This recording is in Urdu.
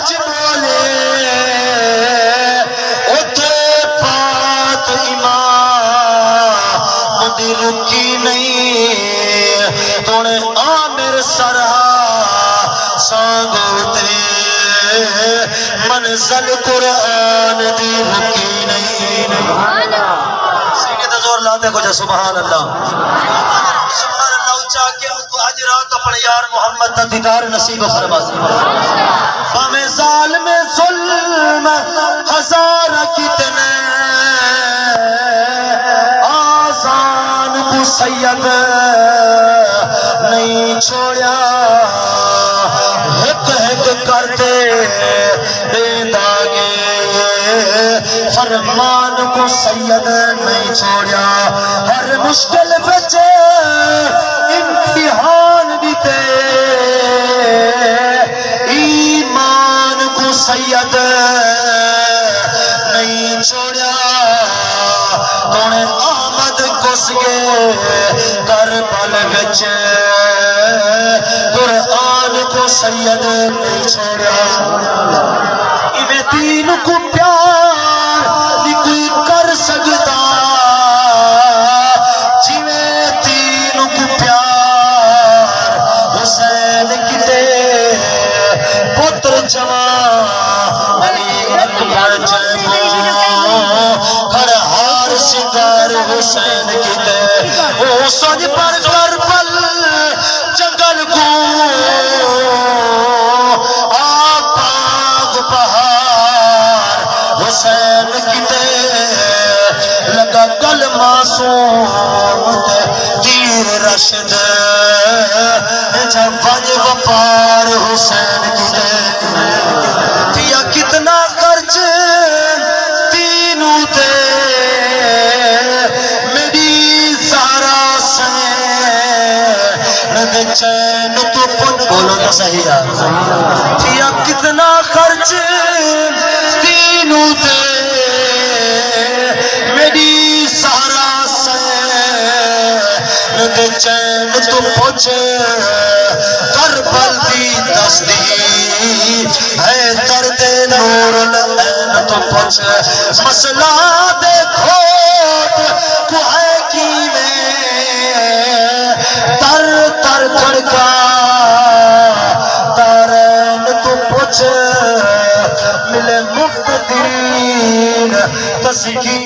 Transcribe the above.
وچ بولے اتے بات امام دی رکی نہیں تونے عامر سرا سانگوتے منزل قرآن دی رکی نہیں سینے تے زور لاتے کچھ سبحان اللہ سبحان اللہ اچھا کہ آج رات اپنے یار محمد تا دیدار نصیب فرما ہمیں ظالم ظلم ہزارہ کتنے آزان کو سید نہیں چھوڑیا ہک ہک کرتے داگے فرمان کو سید نہیں چھوڑیا ہر مشکل بچے امتحان دیتے ایمان کو سید نہیں چھوڑیا تونے آمد کس گے کربل وچ قرآن کو سید نہیں چھوڑیا ایویں دین کو پیار نہیں کوئی کر سکتا جویں دین کو پیار حسین کتے پتر جوان علی اکبر جلو ہر ہار سنگار حسین کتے وہ سج پر کربل جنگل کو آباغ بہار حسین کتے لگا گل معصوم تے تیر رشد جب وج وپار حسین کتے دیا کتنا خرچ تینوں تے میری زہرا سین چین تو پن بولو تو صحیح ہے دیا کتنا خرچ تینوں تے میری زہرا سین چین تو پوچھ کربل دی تصدیق ہے درد نور العین تو پوچھ مسئلہ دے کھوٹ کو ہے کی میں تر تر کھڑکا تارین تو پوچھ ملے مفت دین تسکین